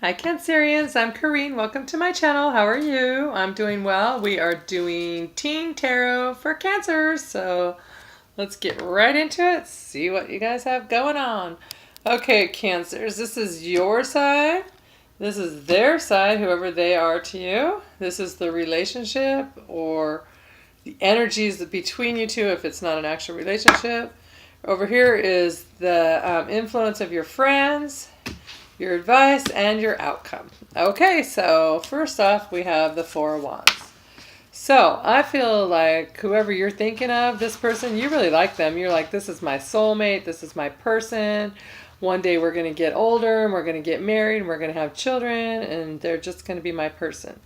Hi Cancerians, I'm Corrine. Welcome to my channel. How are you? I'm doing well. We are doing Teen Tarot for Cancer. So let's get right into it. See what you guys have going on. Okay, Cancers, this is your side. This is their side, whoever they are to you. This is the relationship or the energies between you two if it's not an actual relationship. Over here is the influence of your friends, your advice, and your outcome. Okay, so first off, we have the Four of Wands. So I feel like whoever you're thinking of, this person, you really like them. You're like, this is my soulmate, this is my person. One day we're going to get older and we're going to get married and we're going to have children and they're just going to be my person.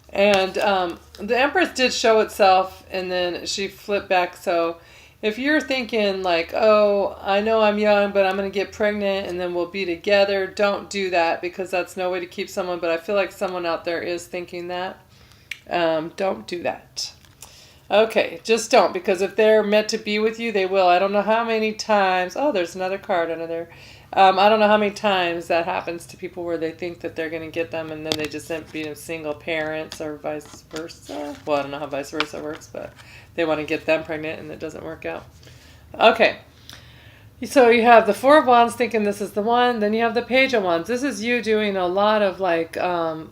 And the Empress did show itself and then she flipped back. So if you're thinking like, oh, I know I'm young, but I'm going to get pregnant and then we'll be together, don't do that because that's no way to keep someone. But I feel like someone out there is thinking that. Don't do that. Okay, just don't, because if they're meant to be with you, they will. I don't know how many times. Oh, there's another card under there. I don't know how many times that happens to people where they think that they're going to get them and then they just end up being single parents or vice versa. Well, I don't know how vice versa works, but they want to get them pregnant and it doesn't work out. Okay. So you have the Four of Wands thinking this is the one. Then you have the Page of Wands. This is you doing a lot of like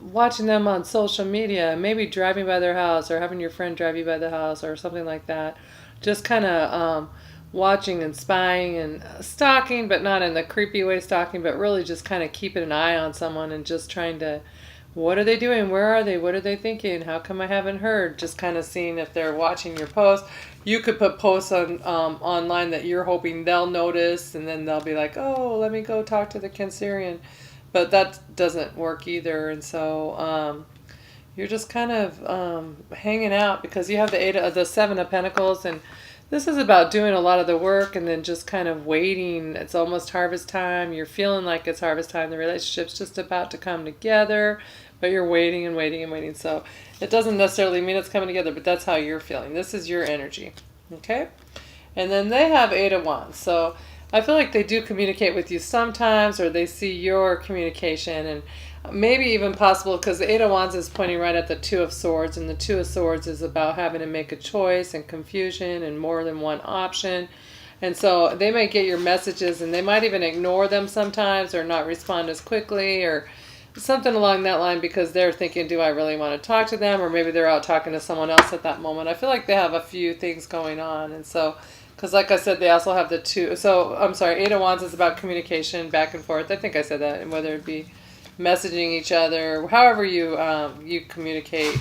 watching them on social media, maybe driving by their house or having your friend drive you by the house or something like that. Just kind of watching and spying and stalking, but not in the creepy way stalking, but really just kind of keeping an eye on someone and just trying to, what are they doing? Where are they? What are they thinking? How come I haven't heard? Just kind of seeing if they're watching your posts. You could put posts on online that you're hoping they'll notice, and then they'll be like, "Oh, let me go talk to the Cancerian," but that doesn't work either. And so you're just kind of hanging out because you have the Seven of Pentacles, and this is about doing a lot of the work and then just kind of waiting. It's almost harvest time. You're feeling like it's harvest time. The relationship's just about to come together, but you're waiting and waiting and waiting. So it doesn't necessarily mean it's coming together, but that's how you're feeling. This is your energy. Okay? And then they have Eight of Wands. So I feel like they do communicate with you sometimes, or they see your communication, and maybe even possible because the Eight of Wands is pointing right at the Two of Swords, and the Two of Swords is about having to make a choice and confusion and more than one option. And so they may get your messages and they might even ignore them sometimes or not respond as quickly or something along that line because they're thinking, do I really want to talk to them? Or maybe they're out talking to someone else at that moment. I feel like they have a few things going on. And so, because like I said, they also have the two. So, I'm sorry, Eight of Wands is about communication back and forth. I think I said that. And whether it be messaging each other, however you you communicate,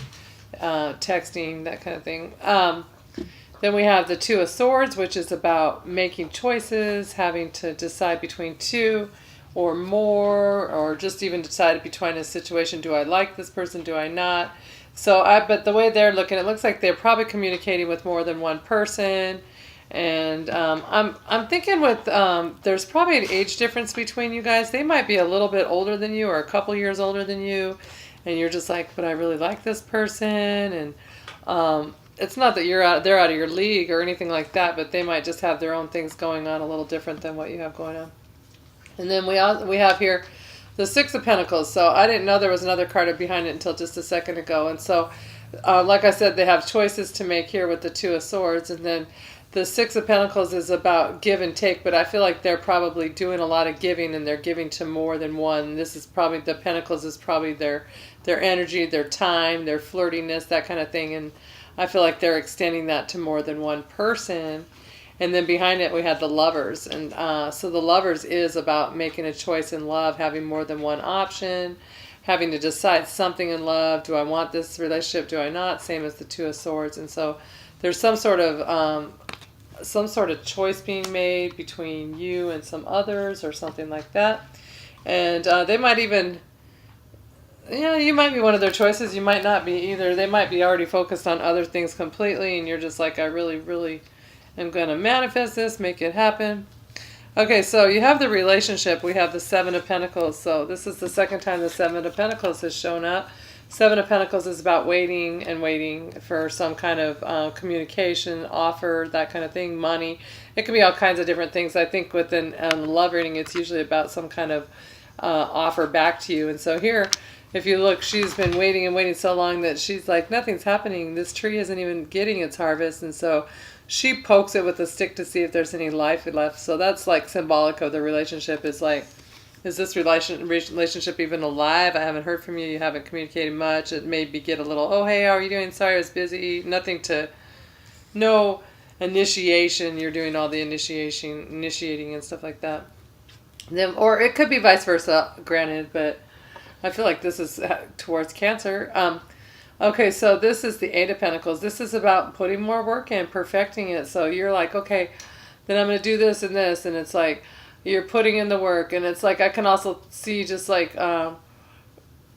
texting, that kind of thing. Then we have the Two of Swords, which is about making choices, having to decide between two or more, or just even decide between a situation. Do I like this person? Do I not? So but the way they're looking, it looks like they're probably communicating with more than one person. And I'm thinking with there's probably an age difference between you guys. They might be a little bit older than you or a couple years older than you, and you're just like, but I really like this person. And it's not that they're out of your league or anything like that, but they might just have their own things going on a little different than what you have going on. And then we have here the Six of Pentacles. So I didn't know there was another card behind it until just a second ago. And so like I said, they have choices to make here with the Two of Swords, and then the Six of Pentacles is about give and take, but I feel like they're probably doing a lot of giving and they're giving to more than one. This is probably, the Pentacles is probably their energy, their time, their flirtiness, that kind of thing. And I feel like they're extending that to more than one person. And then behind it, we had the Lovers. And so the Lovers is about making a choice in love, having more than one option, having to decide something in love. Do I want this relationship? Do I not? Same as the Two of Swords. And so there's some sort of choice being made between you and some others or something like that. And they might even, you might be one of their choices. You might not be either. They might be already focused on other things completely, and you're just like, I really, really am going to manifest this, make it happen. Okay, so you have the relationship. We have the Seven of Pentacles. So this is the second time the Seven of Pentacles has shown up. Seven of Pentacles is about waiting and waiting for some kind of communication, offer, that kind of thing, money. It can be all kinds of different things. I think within love reading, it's usually about some kind of offer back to you. And so here, if you look, she's been waiting and waiting so long that she's like, nothing's happening. This tree isn't even getting its harvest. And so she pokes it with a stick to see if there's any life left. So that's like symbolic of the relationship. Is like, is this relationship even alive? I haven't heard from you. You haven't communicated much. It maybe get a little, oh, hey, how are you doing? Sorry, I was busy. Nothing to, no initiation. You're doing all the initiating and stuff like that. Then, or it could be vice versa, granted, but I feel like this is towards Cancer. Okay, so this is the Eight of Pentacles. This is about putting more work in, perfecting it. So you're like, okay, then I'm going to do this and this. And it's like, you're putting in the work. And it's like, I can also see just like,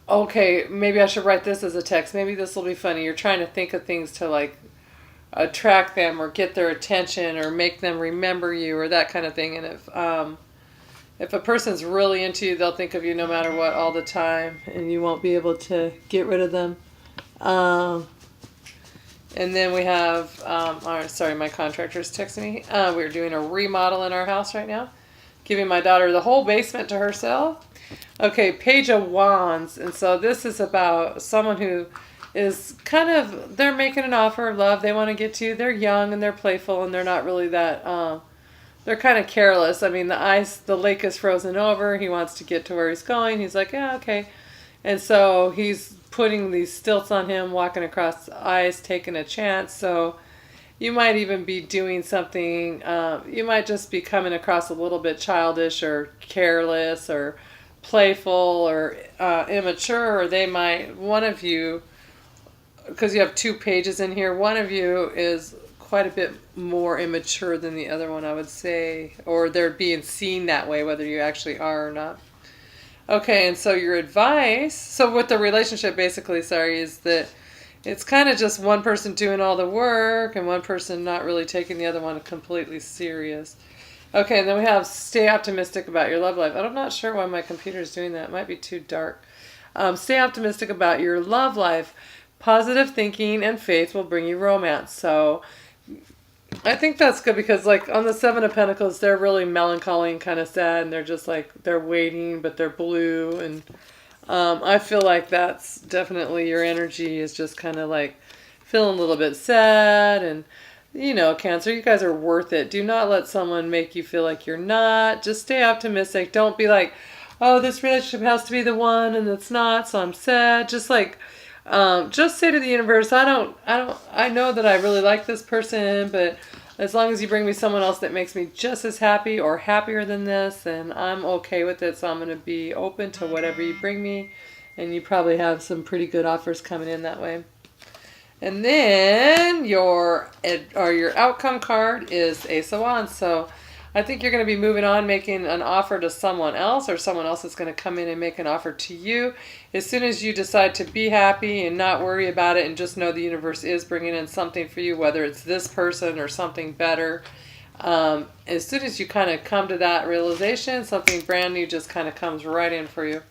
okay, maybe I should write this as a text. Maybe this will be funny. You're trying to think of things to like attract them or get their attention or make them remember you or that kind of thing. And if a person's really into you, they'll think of you no matter what all the time, and you won't be able to get rid of them. And then we have, sorry, my contractor's texting me. We're doing a remodel in our house right now, giving my daughter the whole basement to herself. Okay, Page of Wands. And so this is about someone who is kind of, they're making an offer of love. They want to get to you. They're young and they're playful and they're not really that, they're kind of careless. I mean, the lake is frozen over. He wants to get to where he's going. He's like, yeah, okay. And so he's putting these stilts on him, walking across the ice, taking a chance. So you might even be doing something, you might just be coming across a little bit childish or careless or playful or immature, or they might, one of you, because you have two pages in here, one of you is quite a bit more immature than the other one, I would say, or they're being seen that way, whether you actually are or not. Okay, and so your advice, so with the relationship basically, is that it's kind of just one person doing all the work and one person not really taking the other one completely serious. Okay, and then we have stay optimistic about your love life. I'm not sure why my computer is doing that. It might be too dark. Stay optimistic about your love life. Positive thinking and faith will bring you romance. So I think that's good because like on the Seven of Pentacles, they're really melancholy and kind of sad, and they're just like, they're waiting, but they're blue. And I feel like that's definitely your energy is just kind of like feeling a little bit sad. And, you know, Cancer, you guys are worth it. Do not let someone make you feel like you're not. Just stay optimistic. Don't be like, oh, this relationship has to be the one and it's not, so I'm sad. Just like, just say to the universe, I know that I really like this person, but as long as you bring me someone else that makes me just as happy or happier than this, then I'm okay with it. So I'm going to be open to whatever you bring me. And you probably have some pretty good offers coming in that way. And then your outcome card is Ace of Wands. So I think you're going to be moving on, making an offer to someone else, or someone else is going to come in and make an offer to you. As soon as you decide to be happy and not worry about it and just know the universe is bringing in something for you, whether it's this person or something better, as soon as you kind of come to that realization, something brand new just kind of comes right in for you.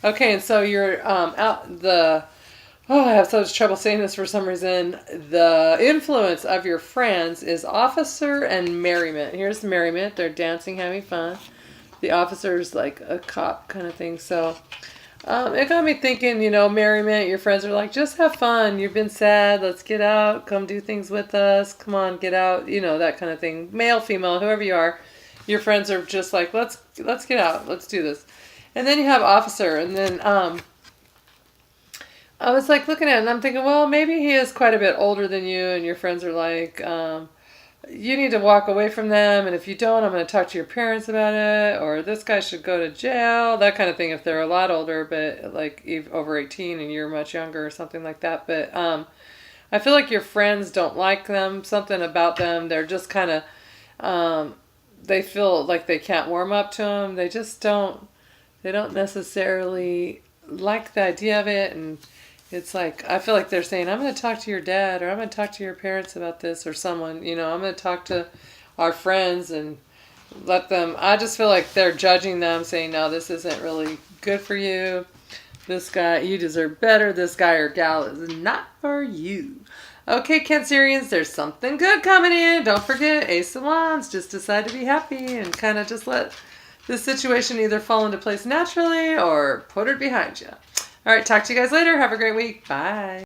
Okay, and so you're I have so much trouble saying this for some reason. The influence of your friends is Officer and Merriment. Here's Merriment. They're dancing, having fun. The Officer's like a cop kind of thing. So it got me thinking, you know, Merriment, your friends are like, just have fun. You've been sad. Let's get out. Come do things with us. Come on, get out. You know, that kind of thing. Male, female, whoever you are. Your friends are just like, let's get out. Let's do this. And then you have Officer. And then I was like looking at it and I'm thinking, well, maybe he is quite a bit older than you, and your friends are like, you need to walk away from them, and if you don't, I'm going to talk to your parents about it, or this guy should go to jail, that kind of thing if they're a lot older, but like over 18 and you're much younger or something like that. But I feel like your friends don't like them, something about them, they're just kind of, they feel like they can't warm up to them, they don't necessarily like the idea of it. And it's like, I feel like they're saying, I'm going to talk to your dad, or I'm going to talk to your parents about this, or someone, you know, I'm going to talk to our friends and let them, I just feel like they're judging them, saying, no, this isn't really good for you. This guy, you deserve better. This guy or gal is not for you. Okay, Cancerians, there's something good coming in. Don't forget, Ace of Wands. Just decide to be happy and kind of just let this situation either fall into place naturally or put it behind you. All right, talk to you guys later. Have a great week. Bye.